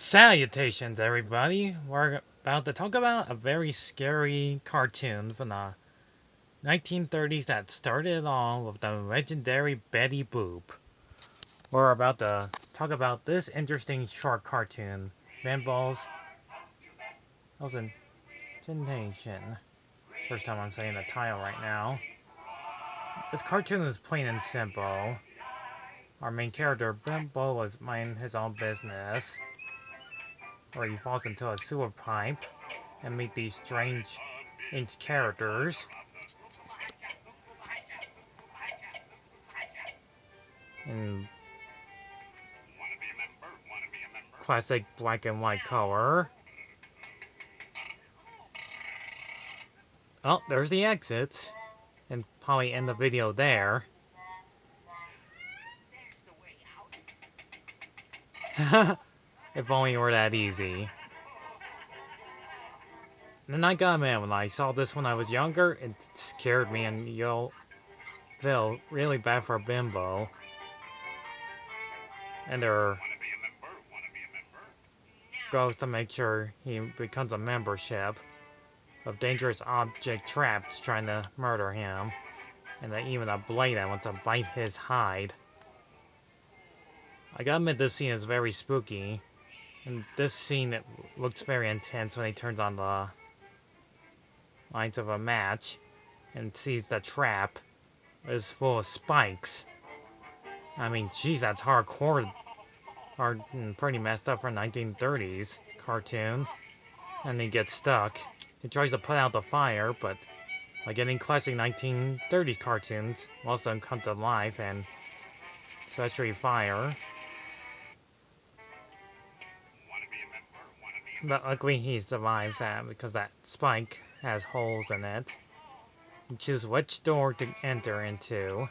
Salutations, everybody! We're about to talk about a very scary cartoon from the 1930s that started it all with the legendary Betty Boop. We're about to talk about this interesting short cartoon, Bimbo's presentation. First time I'm saying the title right now. This cartoon is plain and simple. Our main character, Bimbo, was minding his own business, where he falls into a sewer pipe and meet these strange characters. In classic black and white color. Oh, there's the exit. And probably end the video there. If only it were that easy. And I gotta admit, when I saw this when I was younger, it scared me and you'll feel really bad for Bimbo. And there goes to make sure he becomes a membership of dangerous object traps trying to murder him. And then even a blade that wants to bite his hide. I gotta admit, this scene is very spooky. And this scene, it looks very intense when he turns on the lights of a match and sees the trap is full of spikes. I mean, geez, that's hardcore. Hard and pretty messed up for 1930s cartoon. And he gets stuck. He tries to put out the fire, but like any classic 1930s cartoons, most of them come to life and especially fire. But luckily he survives that because that spike has holes in it. You choose which door to enter into.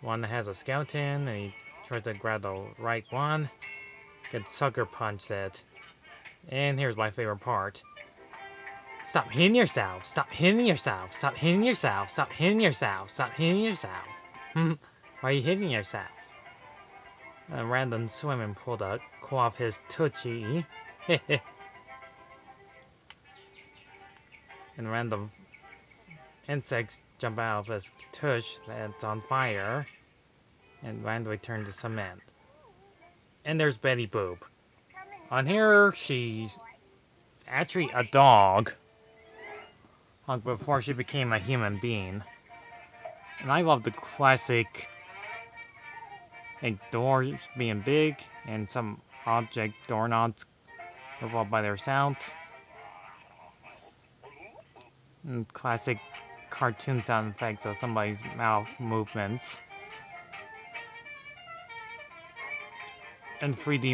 One that has a skeleton, and he tries to grab the right one. Gets sucker punched it. And here's my favorite part. Stop hitting yourself! Stop hitting yourself! Stop hitting yourself! Stop hitting yourself! Stop hitting yourself! Why are you hitting yourself? A random swimming pool to cool off his tootsie. And random insects jump out of his tush that's on fire. And randomly turn to cement. And there's Betty Boop. On here, she's actually a dog. Before she became a human being. And I love the classic doors being big and some object doorknobs revolved by their sounds. And classic cartoon sound effects of somebody's mouth movements. And 3D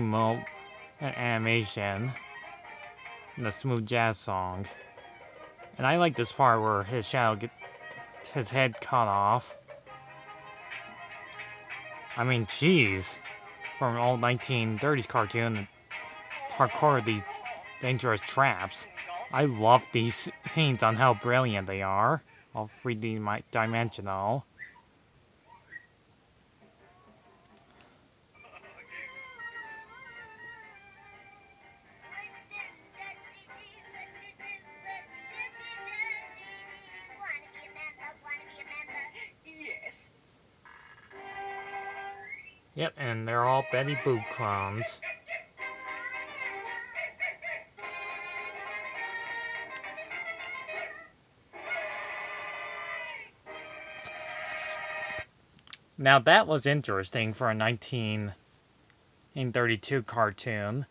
and animation. And the smooth jazz song. And I like this part where his shadow gets his head cut off. I mean, jeez. From an old 1930s cartoon, it's hardcore these dangerous traps. I love these scenes on how brilliant they are. All 3D dimensional. Yep, and they're all Betty Boop clones. Now that was interesting for a 1932 cartoon.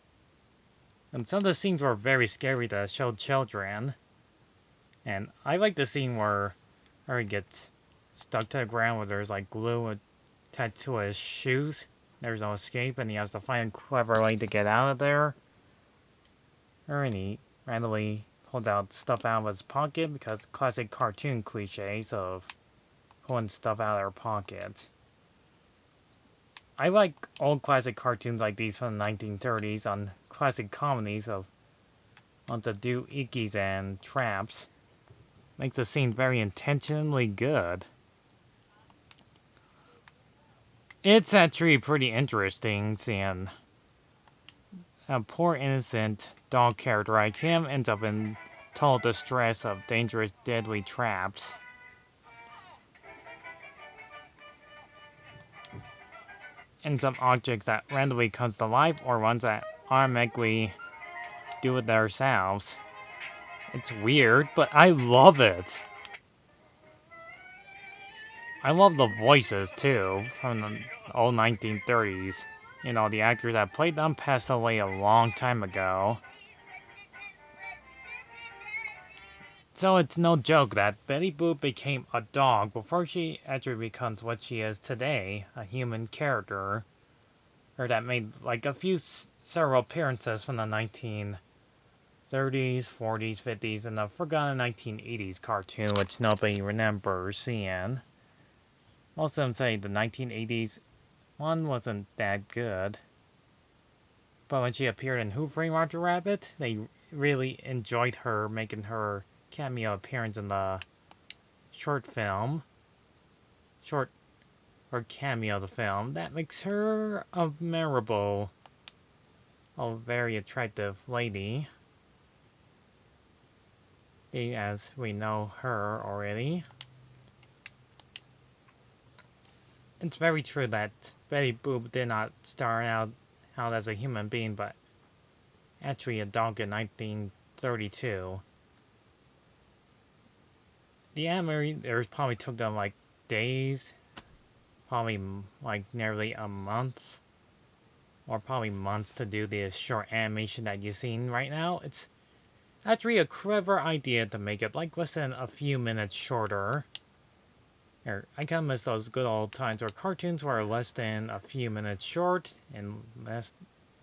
And some of the scenes were very scary to show children. And I like the scene where he gets stuck to the ground where there's like glue attached to his shoes. There's no escape and he has to find a clever way to get out of there. And he randomly pulls out stuff out of his pocket because classic cartoon cliches of pulling stuff out of their pocket. I like old classic cartoons like these from the 1930s on classic comedies of to do ikis and traps. Makes the scene very intentionally good. It's actually pretty interesting seeing a poor innocent dog character like him ends up in total distress of dangerous, deadly traps. And some objects that randomly comes to life or ones that automatically do it themselves. It's weird, but I love it. I love the voices too from the old 1930s. You know, the actors that played them passed away a long time ago. So it's no joke that Betty Boop became a dog before she actually becomes what she is today, a human character. Or that made like a few several appearances from the 1930s, 40s, 50s, and the forgotten 1980s cartoon, which nobody remembers seeing. Most of them say the 1980s one wasn't that good. But when she appeared in Who Framed Roger Rabbit, they really enjoyed her making her cameo appearance in the short film. Short or cameo of the film. That makes her a memorable, a very attractive lady. As we know her already. It's very true that Betty Boop did not start out as a human being, but actually a dog in 1932. The animators probably took them like days, probably like nearly a month, or probably months to do this short animation that you're seeing right now. It's actually a clever idea to make it like less than a few minutes shorter. I kind of miss those good old times where cartoons were less than a few minutes short, and most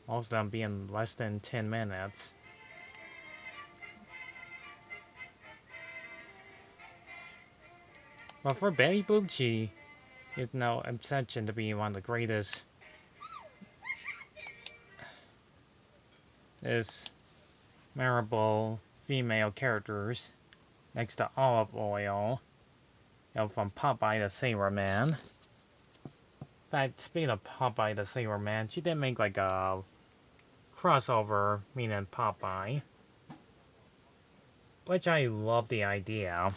of them being less than 10 minutes. But for Betty Boop, she is no exception to being one of the greatest memorable female characters next to Olive Oil, from Popeye the Sailor Man. In fact, speaking of Popeye the Sailor Man, she did make like a crossover, meaning Popeye, which I love the idea.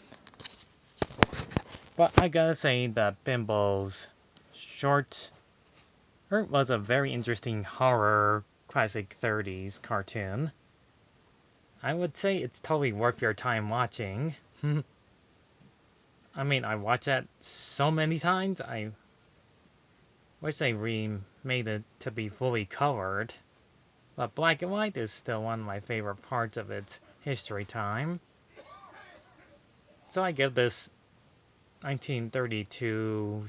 But I gotta say that Bimbo's short was a very interesting horror classic 30s cartoon. I would say it's totally worth your time watching. I mean, I watched that so many times, I wish they remade it to be fully colored. But black and white is still one of my favorite parts of its history time. So I give this 1932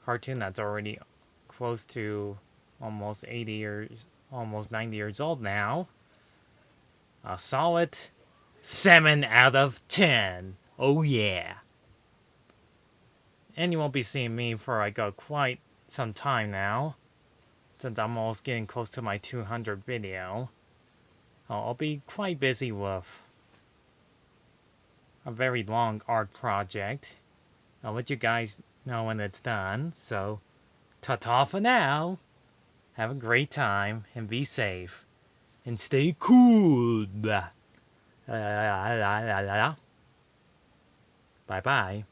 cartoon that's already close to almost 80 years, almost 90 years old now, a solid 7 out of 10. Oh yeah. And you won't be seeing me for like quite some time now, since I'm almost getting close to my 200 video. I'll be quite busy with a very long art project. I'll let you guys know when it's done, so ta-ta for now. Have a great time, and be safe. And stay cool. Bye-bye.